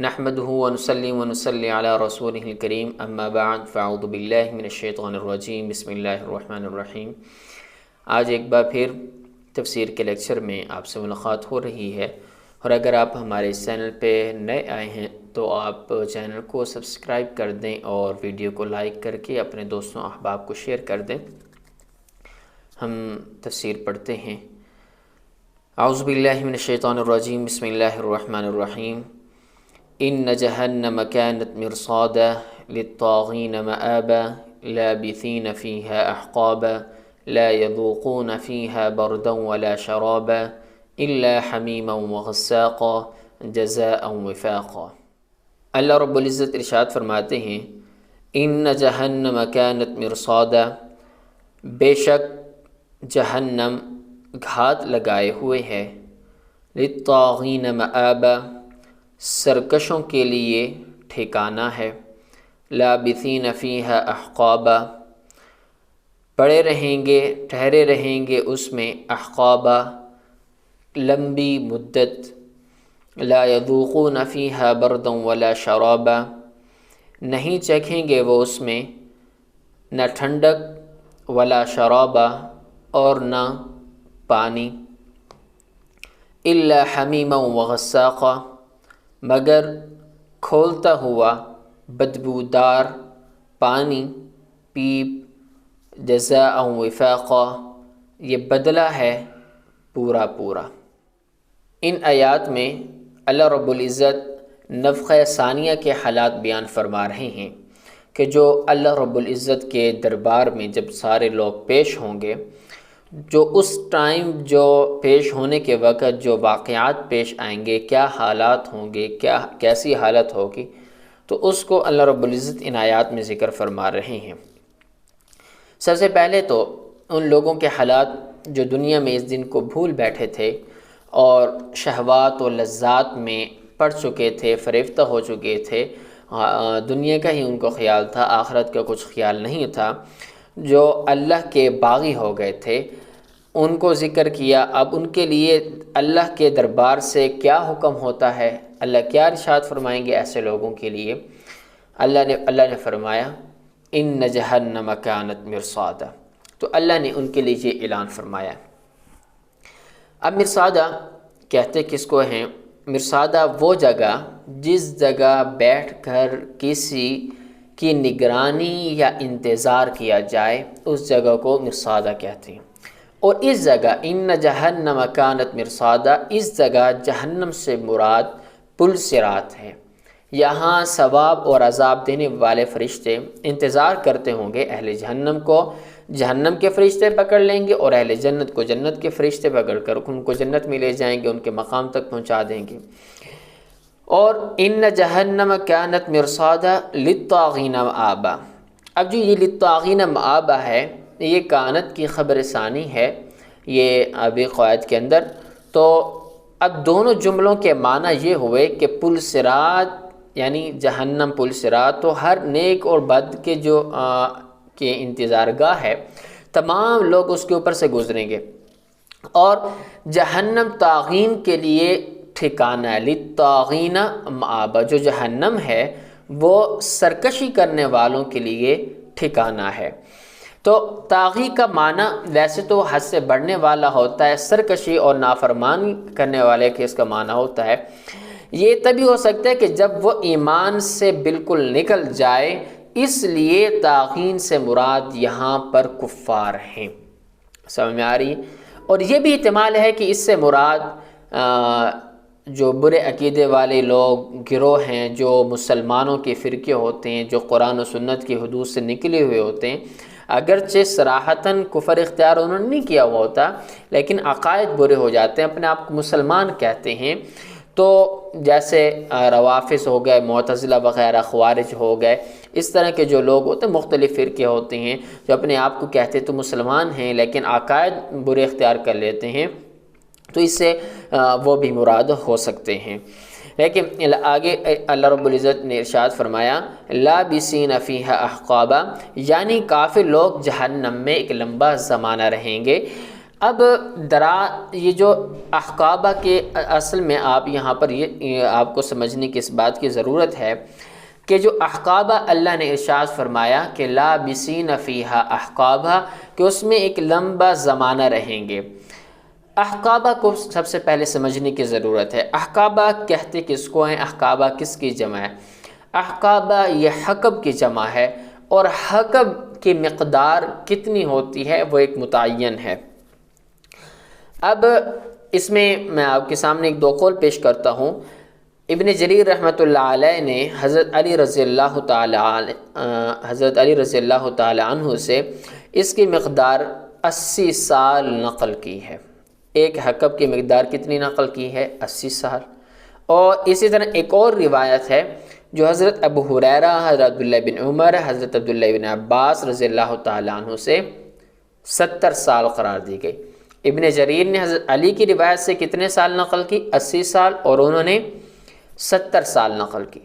نحمدہ ونصلی ونصلی علی رسولہ الکریم اما بعد فاعوذ باللہ من الشیطان الرجیم بسم اللہ الرحمن الرحیم۔ آج ایک بار پھر تفسیر کے لیکچر میں آپ سے ملاقات ہو رہی ہے، اور اگر آپ ہمارے اس چینل پہ نئے آئے ہیں تو آپ چینل کو سبسکرائب کر دیں اور ویڈیو کو لائک کر کے اپنے دوستوں احباب کو شیئر کر دیں۔ ہم تفسیر پڑھتے ہیں۔ اعوذ باللہ من الشیطان الرجیم بسم اللہ الرحمن الرحیم۔ ان جہنم كانت مرصادا للطاغین مآبا لابثین فیہا احقابا لا يذوقون فیہا بردا ولا شرابا الا حمیما وغساقا جزاء وفاقا۔ اللہ رب العزت ارشاد فرماتے ہیں، ان جہنم كانت مرصادا، بے شک جہنم گھات لگائے ہوئے ہے، للطاغین مآبا، سرکشوں کے لیے ٹھکانہ ہے، لابثین فیہا احقابا، پڑے رہیں گے ٹھہرے رہیں گے اس میں، احقابا لمبی مدت، لا یذوقون فیہا بردا ولا شرابا، نہیں چکھیں گے وہ اس میں نہ ٹھنڈک ولا شرابا اور نہ پانی، الا حمیما وغساقا، مگر کھولتا ہوا بدبودار پانی، پیپ، جزاء وفاقا، یہ بدلہ ہے پورا پورا۔ ان آیات میں اللہ رب العزت نفخہ ثانیہ کے حالات بیان فرما رہے ہیں کہ جو اللہ رب العزت کے دربار میں جب سارے لوگ پیش ہوں گے، جو اس ٹائم جو پیش ہونے کے وقت جو واقعات پیش آئیں گے، کیا حالات ہوں گے، کیسی حالت ہوگی، تو اس کو اللہ رب العزت ان آیات میں ذکر فرما رہے ہیں۔ سب سے پہلے تو ان لوگوں کے حالات جو دنیا میں اس دن کو بھول بیٹھے تھے اور شہوات و لذات میں پڑ چکے تھے، فریفتہ ہو چکے تھے، دنیا کا ہی ان کو خیال تھا، آخرت کا کچھ خیال نہیں تھا، جو اللہ کے باغی ہو گئے تھے، ان کو ذکر کیا۔ اب ان کے لیے اللہ کے دربار سے کیا حکم ہوتا ہے، اللہ کیا ارشاد فرمائیں گے ایسے لوگوں کے لیے؟ اللہ نے فرمایا ان جہنم کانت مرصادا، تو اللہ نے ان کے لیے یہ اعلان فرمایا۔ اب مرصادا کہتے کس کو ہیں؟ مرصادا وہ جگہ جس جگہ بیٹھ کر کسی کی نگرانی یا انتظار کیا جائے، اس جگہ کو مرصادا کہتے ہیں۔ اور اس جگہ ان جہنم کانت مرصادا، اس جگہ جہنم سے مراد پل صراط ہے۔ یہاں ثواب اور عذاب دینے والے فرشتے انتظار کرتے ہوں گے، اہل جہنم کو جہنم کے فرشتے پکڑ لیں گے اور اہل جنت کو جنت کے فرشتے پکڑ کر ان کو جنت میں لے جائیں گے، ان کے مقام تک پہنچا دیں گے۔ اور ان جہنم کانت مرصادا للطاغین مآبا، اب جو یہ للطاغین مآبا ہے، یہ کانت کی خبر ثانی ہے یہ ابھی قواعد کے اندر۔ تو اب دونوں جملوں کے معنی یہ ہوئے کہ پل صراط یعنی جہنم پل صراط، تو ہر نیک اور بد کے جو کے انتظار گاہ ہے، تمام لوگ اس کے اوپر سے گزریں گے، اور جہنم طاغین کے لیے ٹھکانہ ہے، للطاغین مآبا، جو جہنم ہے وہ سرکشی کرنے والوں کے لیے ٹھکانہ ہے۔ تو طاغی کا معنی ویسے تو حد سے بڑھنے والا ہوتا ہے، سرکشی اور نافرمانی کرنے والے کے اس کا معنی ہوتا ہے۔ یہ تبھی ہو سکتا ہے کہ جب وہ ایمان سے بالکل نکل جائے، اس لیے طاغین سے مراد یہاں پر کفار ہیں۔ سمجھ میں آ رہی ہے؟ اور یہ بھی احتمال ہے کہ اس سے مراد جو برے عقیدے والے لوگ گروہ ہیں، جو مسلمانوں کے فرقے ہوتے ہیں، جو قرآن و سنت کی حدود سے نکلے ہوئے ہوتے ہیں، اگرچہ صراحتاً کفر اختیار انہوں نے نہیں کیا ہوا ہوتا، لیکن عقائد برے ہو جاتے ہیں، اپنے آپ کو مسلمان کہتے ہیں۔ تو جیسے روافض ہو گئے، معتزلہ وغیرہ، خوارج ہو گئے، اس طرح کے جو لوگ ہوتے ہیں، مختلف فرقے ہوتے ہیں جو اپنے آپ کو کہتے تو مسلمان ہیں لیکن عقائد برے اختیار کر لیتے ہیں، تو اس سے وہ بھی مراد ہو سکتے ہیں۔ لیکن آگے اللہ رب العزت نے ارشاد فرمایا لابثین فیہا احقابا، یعنی کافر لوگ جہنم میں ایک لمبا زمانہ رہیں گے۔ اب یہ جو احقابہ کے اصل میں آپ یہاں پر یہ آپ کو سمجھنے کی اس بات کی ضرورت ہے کہ جو احقابہ اللہ نے ارشاد فرمایا کہ لابسین فیہا احقابہ، کہ اس میں ایک لمبا زمانہ رہیں گے۔ احقابہ کو سب سے پہلے سمجھنے کی ضرورت ہے۔ احقابہ کہتے کس کو ہیں؟ احقابہ کس کی جمع ہے؟ احقابہ یہ حقب کی جمع ہے، اور حقب کی مقدار کتنی ہوتی ہے وہ ایک متعین ہے۔ اب اس میں آپ کے سامنے ایک دو قول پیش کرتا ہوں۔ ابن جریر رحمۃ اللہ علیہ نے حضرت علی رضی اللہ تعالی عنہ سے اس کی مقدار 80 سال نقل کی ہے۔ ایک حقب کی مقدار کتنی نقل کی ہے؟ 80 سال۔ اور اسی طرح ایک اور روایت ہے جو حضرت ابو ہریرہ، حضرت عبداللہ بن عمر، حضرت عبداللہ بن عباس رضی اللہ تعالی عنہ سے 70 سال قرار دی گئی۔ ابن جریر نے حضرت علی کی روایت سے کتنے سال نقل کی؟ 80 سال، اور انہوں نے 70 سال نقل کی۔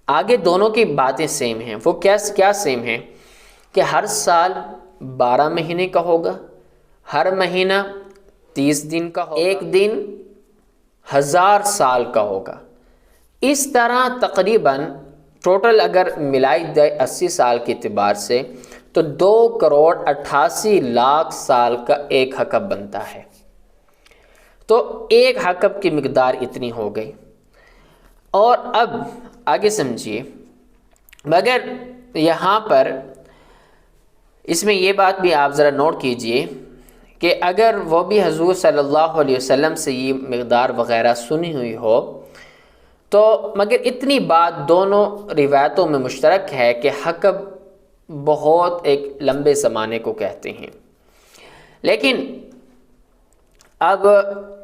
آگے دونوں کی باتیں سیم ہیں۔ وہ کیا سیم ہیں؟ کہ ہر سال 12 مہینے کا ہوگا، ہر مہینہ 30 دن کا ہوگا، ایک دن 1000 سال کا ہوگا۔ اس طرح تقریباً ٹوٹل اگر ملائی جائے 80 سال کے اعتبار سے تو 2,88,00,000 سال کا ایک حقب بنتا ہے۔ تو ایک حقب کی مقدار اتنی ہو گئی۔ اور اب آگے سمجھیے، مگر یہاں پر اس میں یہ بات بھی آپ ذرا نوٹ کیجئے کہ اگر وہ بھی حضور صلی اللہ علیہ وسلم سے یہ مقدار وغیرہ سنی ہوئی ہو تو مگر اتنی بات دونوں روایتوں میں مشترک ہے کہ حقب بہت ایک لمبے زمانے کو کہتے ہیں۔ لیکن اب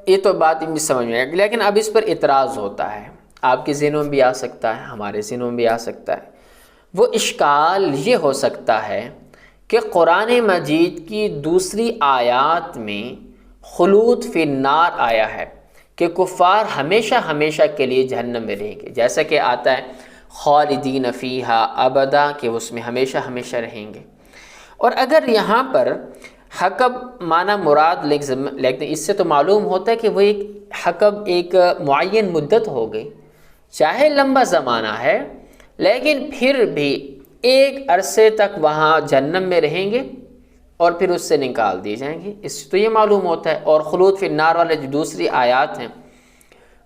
یہ تو بات بھی سمجھ میں آئے گی، لیکن اب اس پر اعتراض ہوتا ہے، آپ کے ذہنوں میں بھی آ سکتا ہے، ہمارے ذہنوں میں بھی آ سکتا ہے۔ وہ اشکال یہ ہو سکتا ہے کہ قرآن مجید کی دوسری آیات میں خلود فی النار آیا ہے کہ کفار ہمیشہ ہمیشہ کے لیے جہنم میں رہیں گے، جیسا کہ آتا ہے خالدین فیہا ابدا، کہ اس میں ہمیشہ ہمیشہ رہیں گے۔ اور اگر یہاں پر حقب معنی مراد لیکن اس سے تو معلوم ہوتا ہے کہ وہ ایک حقب ایک معین مدت ہو گئی، چاہے لمبا زمانہ ہے لیکن پھر بھی ایک عرصے تک وہاں جہنم میں رہیں گے اور پھر اس سے نکال دیے جائیں گے، اس سے تو یہ معلوم ہوتا ہے۔ اور خلود فی النار والے جو دوسری آیات ہیں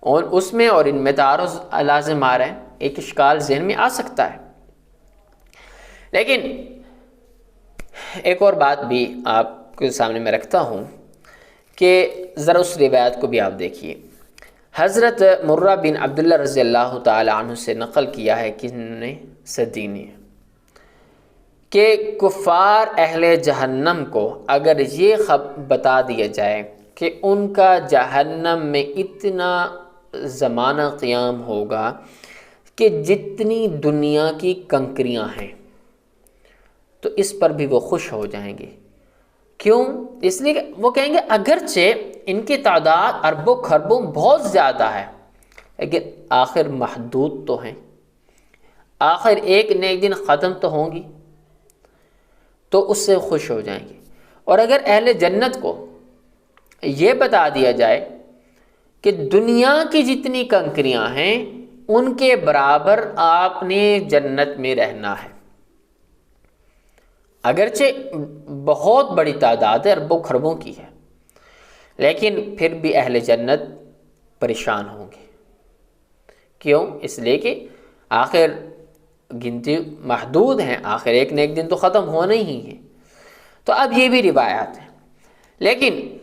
اور اس میں اور ان میں تعارض لازم آ رہا ہے، ایک اشکال ذہن میں آ سکتا ہے۔ لیکن ایک اور بات بھی آپ کے سامنے میں رکھتا ہوں کہ ذرا اس روایت کو بھی آپ دیکھیے۔ حضرت مرہ بن عبداللہ رضی اللہ تعالی عنہ سے نقل کیا ہے کہ انہوں نے صدی نے کہ کفار اہل جہنم کو اگر یہ بتا دیا جائے کہ ان کا جہنم میں اتنا زمانہ قیام ہوگا کہ جتنی دنیا کی کنکریاں ہیں، تو اس پر بھی وہ خوش ہو جائیں گے۔ کیوں؟ اس لیے کہ وہ کہیں گے اگرچہ ان کی تعداد اربوں خربوں بہت زیادہ ہے لیکن آخر محدود تو ہیں، آخر ایک نہ ایک دن ختم تو ہوں گی، تو اس سے خوش ہو جائیں گے۔ اور اگر اہل جنت کو یہ بتا دیا جائے کہ دنیا کی جتنی کنکریاں ہیں ان کے برابر آپ نے جنت میں رہنا ہے، اگرچہ بہت بڑی تعداد ہے، اربوں خربوں کی ہے، لیکن پھر بھی اہل جنت پریشان ہوں گے۔ کیوں؟ اس لیے کہ آخر گنتی محدود ہیں، آخر ایک نہ ایک دن تو ختم ہونا ہی ہے۔ تو اب یہ بھی روایات ہیں، لیکن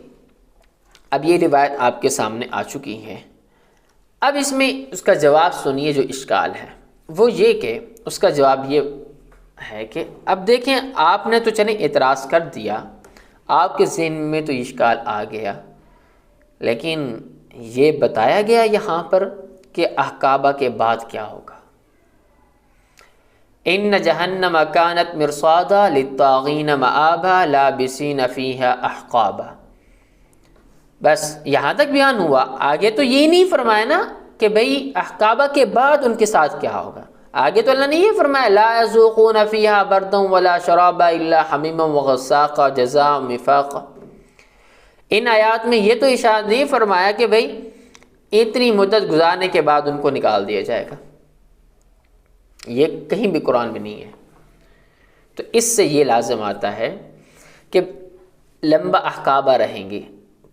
اب یہ روایت آپ کے سامنے آ چکی ہے۔ اب اس میں اس کا جواب سنیے، جو اشکال ہے وہ یہ کہ اس کا جواب یہ ہے کہ اب دیکھیں آپ نے تو چلیں اعتراض کر دیا، آپ کے ذہن میں تو اشکال آ گیا، لیکن یہ بتایا گیا یہاں پر کہ احقابہ کے بعد کیا ہوگا۔ ان جہنم کانت مرصادا للطاغین مآبا لابسین فیہا احقابا۔ بس یہاں تک بیان ہوا، آگے تو یہ نہیں فرمایا نا کہ بھئی احقابہ کے بعد ان کے ساتھ کیا ہوگا۔ آگے تو اللہ نے یہ فرمایا لا یذوقون فیہا بردا ولا شرابا الا حمیما وغساقا جزاء وفاقا۔ ان آیات میں یہ تو ارشاد نہیں فرمایا کہ بھئی اتنی مدت گزارنے کے بعد ان کو نکال دیا جائے گا، یہ کہیں بھی قرآن میں نہیں ہے۔ تو اس سے یہ لازم آتا ہے کہ لمبا احقابہ رہیں گے،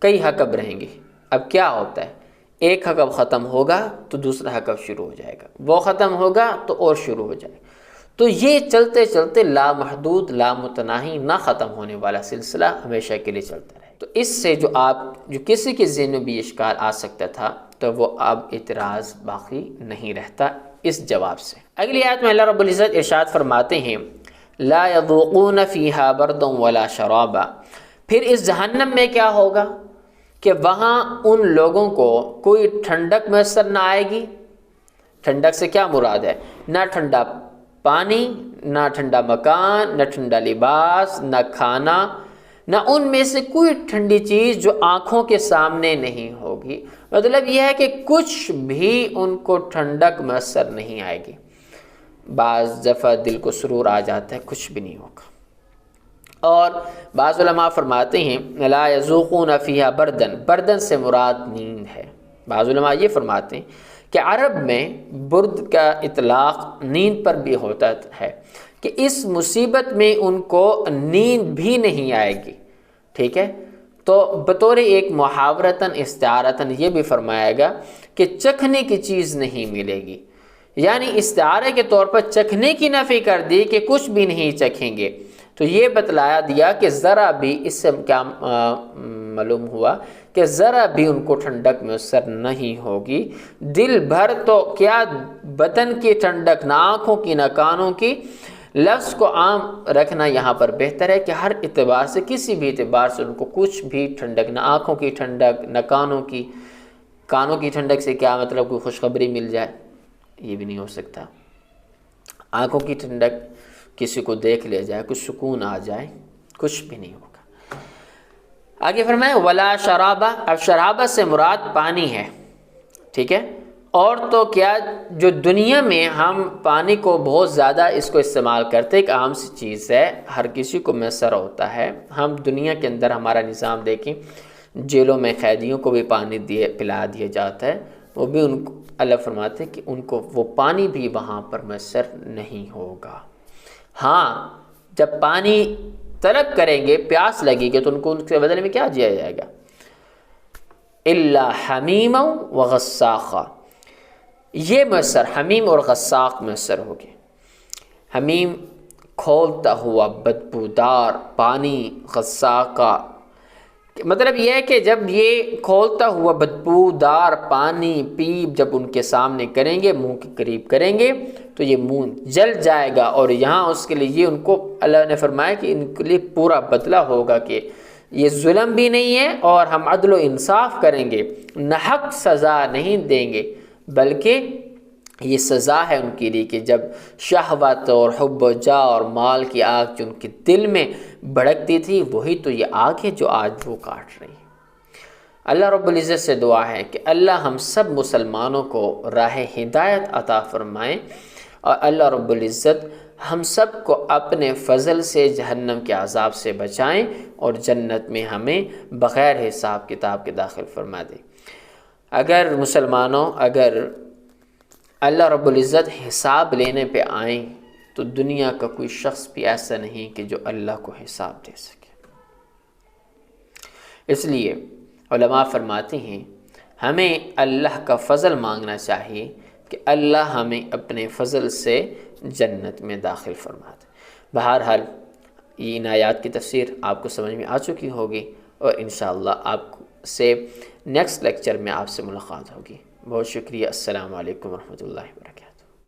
کئی حقب رہیں گے۔ اب کیا ہوتا ہے، ایک حقب ختم ہوگا تو دوسرا حقب شروع ہو جائے گا، وہ ختم ہوگا تو اور شروع ہو جائے گا، تو یہ چلتے چلتے لامحدود لامتناہی نہ ختم ہونے والا سلسلہ ہمیشہ کے لیے چلتا رہے۔ تو اس سے جو کسی کے ذہن میں بھی اشکال آ سکتا تھا تو وہ اب اعتراض باقی نہیں رہتا اس جواب سے۔ اگلی آیت میں اللہ رب العزت ارشاد فرماتے ہیں لا یذوقون فیہا بردا ولا شرابا، پھر اس جہنم میں کیا ہوگا کہ وہاں ان لوگوں کو کوئی ٹھنڈک میسر نہ آئے گی۔ ٹھنڈک سے کیا مراد ہے، نہ ٹھنڈا پانی، نہ ٹھنڈا مکان، نہ ٹھنڈا لباس، نہ کھانا، نہ ان میں سے کوئی ٹھنڈی چیز جو آنکھوں کے سامنے نہیں ہوگی۔ مطلب یہ ہے کہ کچھ بھی ان کو ٹھنڈک میسر نہیں آئے گی۔ بعض دفعہ دل کو سرور آ جاتا ہے، کچھ بھی نہیں ہوگا۔ اور بعض علماء فرماتے ہیں لا یذوقون فیہا بردن، بردن سے مراد نیند ہے۔ بعض علماء یہ فرماتے ہیں کہ عرب میں برد کا اطلاق نیند پر بھی ہوتا ہے کہ اس مصیبت میں ان کو نیند بھی نہیں آئے گی، ٹھیک ہے۔ تو بطور ایک محاورتاً استعارتاً یہ بھی فرمایا گا کہ چکھنے کی چیز نہیں ملے گی، یعنی استعارے کے طور پر چکھنے کی نفی کر دی کہ کچھ بھی نہیں چکھیں گے۔ تو یہ بتلایا دیا کہ ذرا بھی، اس سے کیا معلوم ہوا کہ ذرا بھی ان کو ٹھنڈک میسر نہیں ہوگی۔ دل بھر تو کیا بدن کی ٹھنڈک، نہ آنکھوں کی نہ کانوں کی۔ لفظ کو عام رکھنا یہاں پر بہتر ہے کہ ہر اعتبار سے، کسی بھی اعتبار سے ان کو کچھ بھی ٹھنڈک، نہ آنکھوں کی ٹھنڈک نہ کانوں کی۔ کانوں کی ٹھنڈک سے کیا مطلب کوئی خوشخبری مل جائے، یہ بھی نہیں ہو سکتا۔ آنکھوں کی ٹھنڈک کسی کو دیکھ لیا جائے، کچھ سکون آ جائے، کچھ بھی نہیں ہوگا۔ آگے فرمائے ولا شرابہ، اب شرابہ سے مراد پانی ہے، ٹھیک ہے۔ اور تو کیا جو دنیا میں ہم پانی کو بہت زیادہ اس کو استعمال کرتے، ایک عام سی چیز ہے، ہر کسی کو میسر ہوتا ہے۔ ہم دنیا کے اندر ہمارا نظام دیکھیں، جیلوں میں قیدیوں کو بھی پانی پلا دیا جاتا ہے، وہ بھی ان کو اللہ فرماتے ہیں کہ ان کو وہ پانی بھی وہاں پر میسر نہیں ہوگا۔ ہاں جب پانی طلب کریں گے، پیاس لگے گی، تو ان کو ان کے بدلے میں کیا دیا جائے گا، الا حمیما وغساقا، یہ میسر، حمیم اور غساق میسر ہوگی۔ حمیم کھولتا ہوا بدبودار پانی، غساقا مطلب یہ ہے کہ جب یہ کھولتا ہوا بدبودار پانی پیپ جب ان کے سامنے کریں گے، منہ کے قریب کریں گے، تو یہ منہ جل جائے گا۔ اور یہاں اس کے لیے یہ ان کو اللہ نے فرمایا کہ ان کے لیے پورا بدلہ ہوگا کہ یہ ظلم بھی نہیں ہے اور ہم عدل و انصاف کریں گے، ناحق سزا نہیں دیں گے، بلکہ یہ سزا ہے ان کے لیے کہ جب شہوت اور حب و جاہ اور مال کی آگ جو ان کے دل میں بھڑکتی تھی، وہی تو یہ آگ ہے جو آج وہ کاٹ رہی ہے۔ اللہ رب العزت سے دعا ہے کہ اللہ ہم سب مسلمانوں کو راہ ہدایت عطا فرمائیں، اور اللہ رب العزت ہم سب کو اپنے فضل سے جہنم کے عذاب سے بچائیں اور جنت میں ہمیں بغیر حساب کتاب کے داخل فرما دیں۔ اگر مسلمانوں، اگر اللہ رب العزت حساب لینے پہ آئیں تو دنیا کا کوئی شخص بھی ایسا نہیں کہ جو اللہ کو حساب دے سکے۔ اس لیے علماء فرماتے ہیں ہمیں اللہ کا فضل مانگنا چاہیے کہ اللہ ہمیں اپنے فضل سے جنت میں داخل فرما دے۔ بہرحال یہ ان آیات کی تفسیر آپ کو سمجھ میں آ چکی ہوگی، اور انشاءاللہ آپ سے نیکسٹ لیکچر میں آپ سے ملاقات ہوگی۔ بہت شکریہ۔ السلام علیکم ورحمۃ اللہ وبرکاتہ۔